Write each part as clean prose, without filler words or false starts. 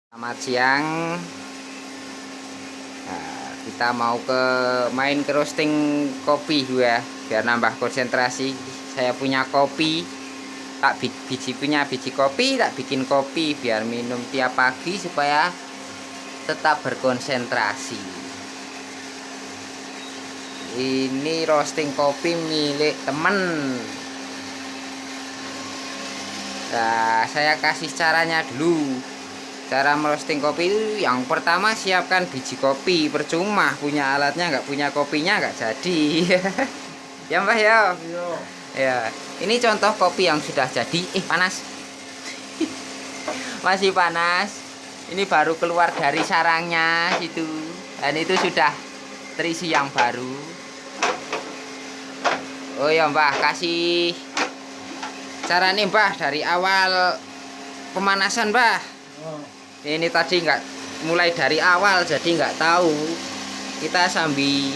Selamat siang. Kita mau main ke roasting kopi ya, biar nambah konsentrasi. Saya punya kopi, punya biji kopi, tak bikin kopi biar minum tiap pagi supaya tetap berkonsentrasi. Ini roasting kopi milik temen. Nah, saya kasih caranya dulu. Cara merosting kopi itu yang pertama siapkan biji kopi. Percuma punya alatnya nggak punya kopinya nggak jadi. Ya Mbah ya. Ya, ini contoh kopi yang sudah jadi. Panas. Masih panas. Ini baru keluar dari sarangnya situ. Dan itu sudah terisi yang baru. Oh ya Mbah, kasih cara nih Mbah dari awal pemanasan Mbah. Ini tadi nggak mulai dari awal, jadi nggak tahu. Kita sambil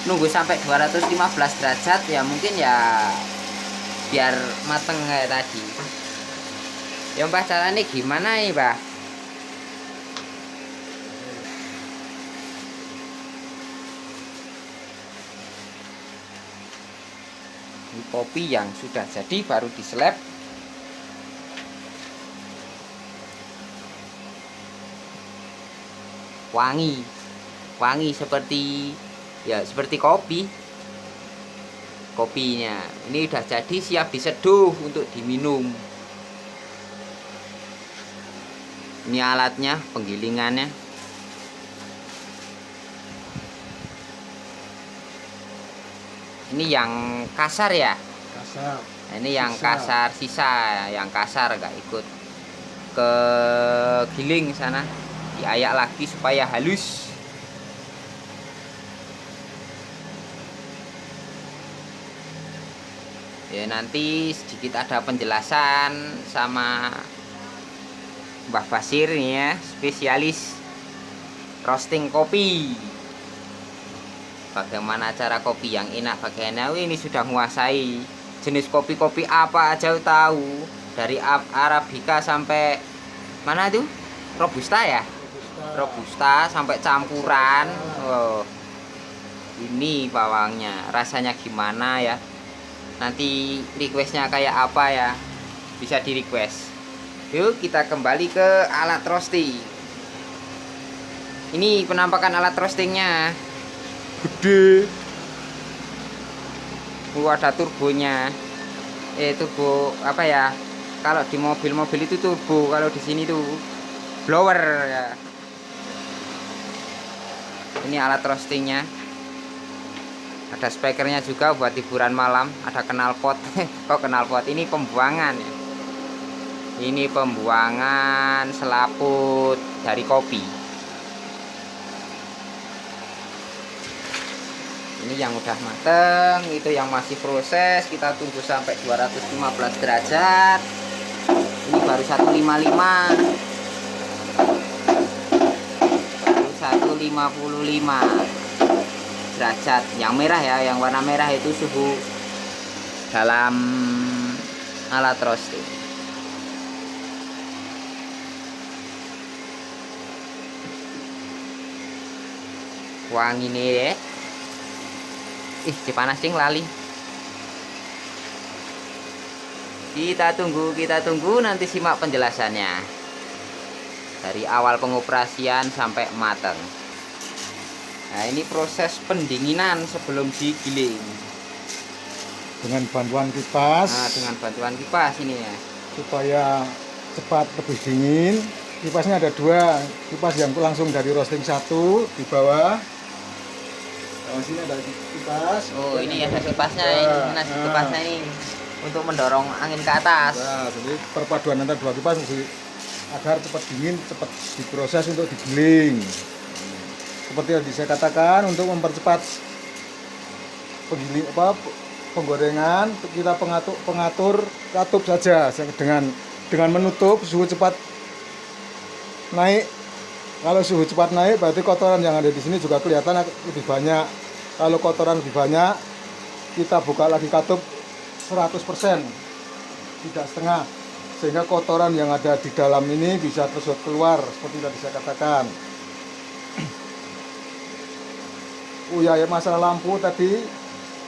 nunggu sampai 215 derajat ya, mungkin ya biar mateng kayak tadi. Ya Mbah, caranya gimana nih Mbah? Ini kopi yang sudah jadi baru diseleb. Wangi seperti kopi. Kopinya ini udah jadi, siap diseduh untuk diminum. Ini alatnya, penggilingannya. Ini yang kasar ya, nah, ini yang kasar, sisa yang kasar gak ikut ke giling sana, diayak lagi supaya halus. Ya nanti sedikit ada penjelasan sama Mbah Basir nih ya, spesialis roasting kopi. Bagaimana cara kopi yang enak, bagaimana ini sudah menguasai jenis kopi-kopi apa aja tahu, dari Arabica sampai mana tuh, Robusta ya, Robusta sampai campuran. Oh, ini bawangnya rasanya gimana ya, nanti requestnya kayak apa ya, bisa di request. Yuk kita kembali ke alat roasting. Ini penampakan alat roastingnya, gede. Ada turbonya. Turbo apa ya? Kalau di mobil-mobil itu turbo, kalau di sini tuh blower ya. Ini alat roastingnya. Ada speakernya juga buat hiburan malam. Ada knalpot. Kok knalpot? Ini pembuangan ya. Ini pembuangan selaput dari kopi. Ini yang udah mateng, itu yang masih proses. Kita tunggu sampai 215 derajat. Ini baru 155. Baru 155 derajat. Yang merah ya, yang warna merah itu suhu dalam alat roasting. Wangi nih ya. Dipanasin lali. Kita tunggu, nanti simak penjelasannya dari awal pengoperasian sampai matang. Nah, ini proses pendinginan sebelum digiling dengan bantuan kipas. Nah, dengan bantuan kipas ini ya, supaya cepat lebih dingin. Kipasnya ada dua, kipas yang langsung dari roasting satu di bawah. Nah, sini ada kipas. Oh, ini ada kipasnya, ini kipasnya ini untuk mendorong angin ke atas. Nah, jadi perpaduan antara dua kipas agar cepat dingin, cepat diproses untuk digiling. Seperti yang saya katakan, untuk mempercepat penggorengan, kita pengatur katup saja dengan menutup suhu cepat naik. Kalau suhu cepat naik berarti kotoran yang ada di sini juga kelihatan lebih banyak. Kalau kotoran lebih banyak, kita buka lagi katup 100%, tidak setengah. sehingga kotoran yang ada di dalam ini bisa tersedot keluar seperti tadi saya katakan. Oh ya, masalah lampu tadi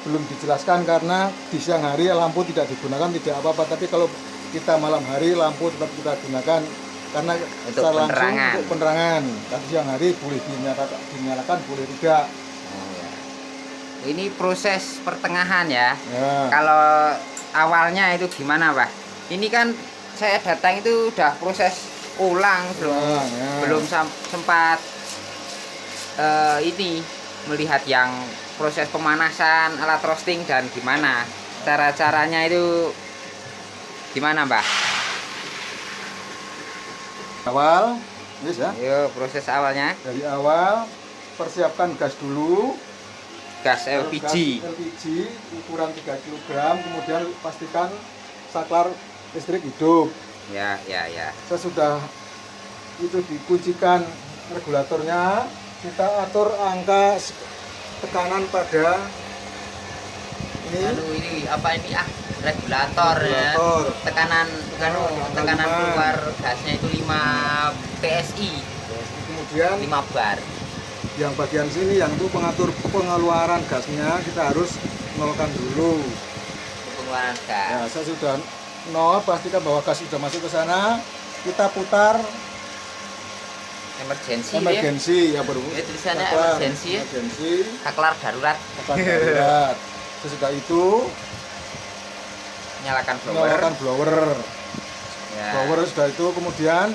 belum dijelaskan karena di siang hari lampu tidak digunakan tidak apa-apa, tapi kalau kita malam hari lampu tetap kita gunakan karena Untuk secara langsung penerangan. untuk penerangan. Tapi siang hari boleh dinyalakan boleh tidak. Oh, ya. Ini proses pertengahan ya. Ya. Kalau awalnya itu gimana, Pak? Ini kan saya datang itu udah proses ulang belum sempat ini melihat yang proses pemanasan alat roasting dan gimana cara-caranya itu gimana, Mbak? Awal, yes ya. Yuk, proses awalnya Dari awal persiapkan gas dulu. gas LPG. Gas LPG ukuran 3 kg, kemudian pastikan saklar listrik hidup. Ya. Sesudah itu dikuncikan regulatornya, kita atur angka tekanan pada Ini apa ini regulator ya. regulator. Tekanan Tanggal 5. keluar gasnya itu 5 PSI, Kemudian 5 bar. yang bagian sini yang untuk pengatur pengeluaran gasnya kita harus nolkan dulu. Pengeluaran gas. Ya, saya sudah nol, pastikan bahwa gas sudah masuk ke sana. Kita putar Emergensi ya. emergensi ya baru. Ya, tulisannya Apa? emergensi ya. Emergensi. Saklar darurat. Tekan darurat. Sesudah itu Nyalakan blower. nyalakan blower. Ya. Blower sudah itu kemudian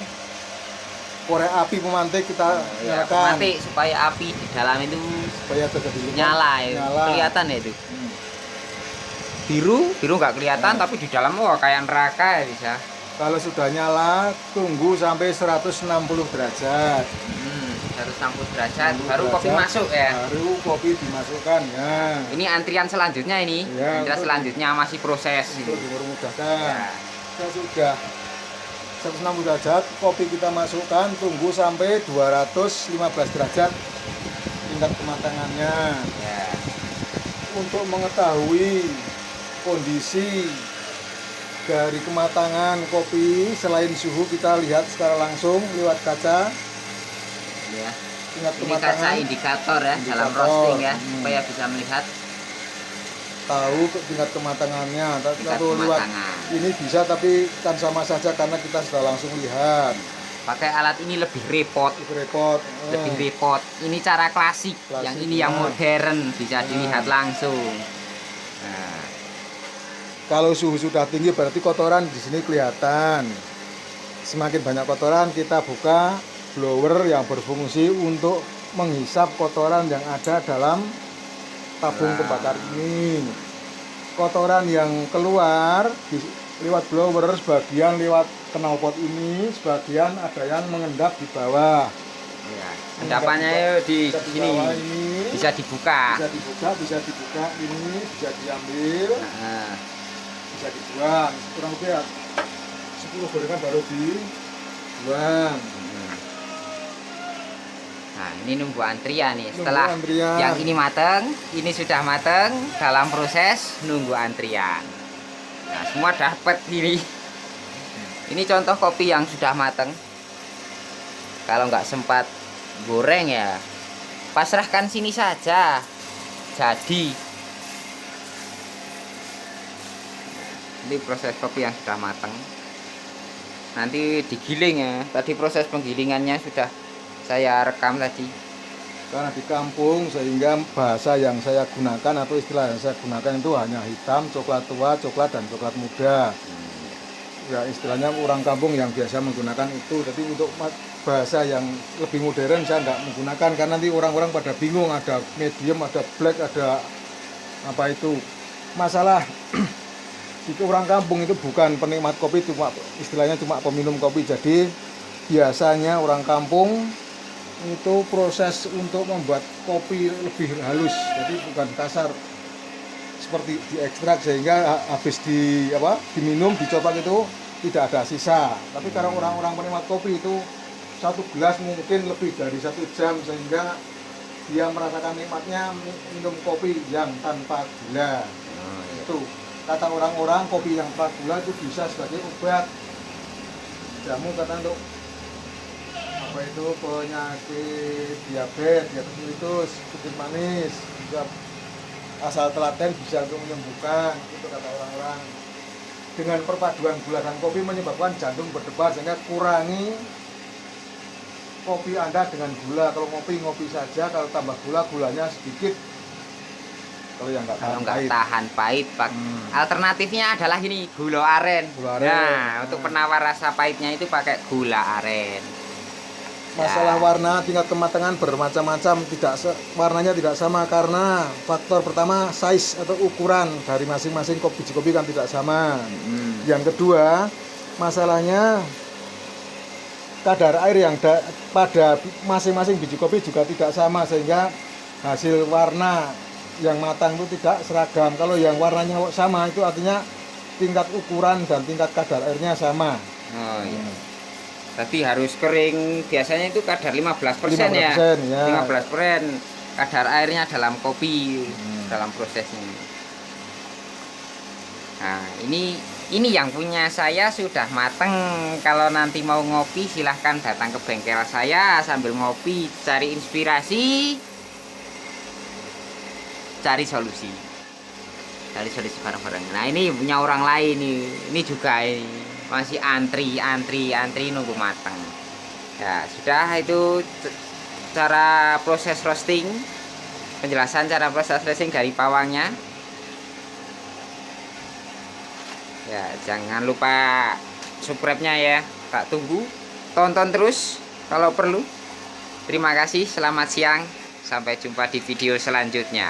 korek api pemantik kita Ya, nyalakan mati supaya api di dalam itu supaya terjadi lubang. nyala ya. Nyala. Kelihatan ya itu. Hmm. Biru nggak kelihatan tapi di dalam kayak neraka ya bisa. Kalau sudah nyala, tunggu sampai 160 derajat. 160 derajat 160 baru kopi derajat, masuk ya. Baru kopi dimasukkan ya. Ini antrian selanjutnya ini. Ya, Antrian untuk- selanjutnya masih proses Untuk ini. dipermudahkan. Ya. Kita sudah 160 derajat, kopi kita masukkan, tunggu sampai 215 derajat tingkat kematangannya. Ya. Untuk mengetahui kondisi dari kematangan kopi, selain suhu kita lihat secara langsung lewat kaca Ya. tingkat Ini kaca kematangan, indikator ya dalam Indikator. roasting ya, Hmm. supaya bisa melihat tahu tingkat kematangannya. Tapi tingkat kalau lewat kematangan. ini bisa, tapi kan sama saja karena kita sudah langsung lihat. Pakai alat ini lebih repot. Itu repot. Lebih repot. Ini cara klasik. Klasik, Yang ini yang nah. modern bisa dilihat langsung. Nah, Kalau suhu sudah tinggi berarti kotoran di sini kelihatan. Semakin banyak kotoran kita buka blower yang berfungsi untuk menghisap kotoran yang ada dalam tabung Nah. pembakar ini. Kotoran yang keluar lewat blower sebagian lewat knalpot ini, sebagian ada yang mengendap di bawah. ya. Endapannya yuk di Bisa di sini bawah ini bisa dibuka. bisa dibuka ini, bisa diambil, Nah, bisa dibuang. Kurang lebih ya 10 gorengan baru dibuang. Nah, ini nunggu antrian nih. Nunggu Setelah antrian. yang ini mateng, ini sudah mateng, dalam proses nunggu antrian. Nah, semua dapat ini. Ini contoh kopi yang sudah mateng. Kalau nggak sempat goreng ya, pasrahkan sini saja. Jadi, ini proses kopi yang sudah mateng. Nanti digiling ya. Tadi proses penggilingannya sudah saya rekam tadi. Karena di kampung sehingga bahasa yang saya gunakan atau istilah yang saya gunakan itu hanya hitam, coklat tua, coklat dan coklat muda. Ya istilahnya orang kampung yang biasa menggunakan itu. Jadi untuk bahasa yang lebih modern saya nggak menggunakan karena nanti orang-orang pada bingung, ada medium, ada black, ada apa itu. Masalah itu orang kampung itu bukan penikmat kopi, cuma istilahnya cuma peminum kopi. Jadi biasanya orang kampung itu proses untuk membuat kopi lebih halus, jadi bukan kasar seperti diekstrak sehingga habis diminum dicopak itu tidak ada sisa. Tapi karena orang-orang penikmat kopi itu satu gelas mungkin lebih dari 1 jam sehingga dia merasakan nikmatnya minum kopi yang tanpa gula. Itu kata orang-orang kopi yang tanpa gula itu bisa sebagai obat jamu karena untuk apa itu penyakit diabetes mellitus, kencing manis, juga asal telaten bisa untuk menyembuhkan, itu kata orang-orang. Dengan perpaduan gula dan kopi menyebabkan jantung berdebar, sehingga kurangi kopi Anda dengan gula. Kalau ngopi saja, kalau tambah gulanya sedikit. Kalau yang nggak tahan pahit, Pak. Alternatifnya adalah ini, gula aren. Nah, untuk penawar rasa pahitnya itu pakai gula aren. Masalah warna tingkat kematangan bermacam-macam, warnanya tidak sama karena faktor pertama size atau ukuran dari masing-masing biji kopi kan tidak sama. Yang kedua, masalahnya kadar air yang pada masing-masing biji kopi juga tidak sama, sehingga hasil warna yang matang itu tidak seragam. Kalau yang warnanya sama itu artinya tingkat ukuran dan tingkat kadar airnya sama. Oh iya. Tapi harus kering, biasanya itu kadar 15% 15%, ya. Ya. 15% kadar airnya dalam kopi, dalam prosesnya. Nah, ini yang punya saya sudah mateng. Kalau nanti mau ngopi silahkan datang ke bengkel saya sambil ngopi, cari inspirasi, cari solusi bareng-bareng. Nah, ini punya orang lain nih. Ini juga ini masih antri nunggu matang. Ya, sudah itu cara proses roasting. Penjelasan cara proses roasting dari pawangnya. Ya, jangan lupa subscribe-nya ya. Tak tunggu. Tonton terus kalau perlu. Terima kasih, selamat siang. Sampai jumpa di video selanjutnya.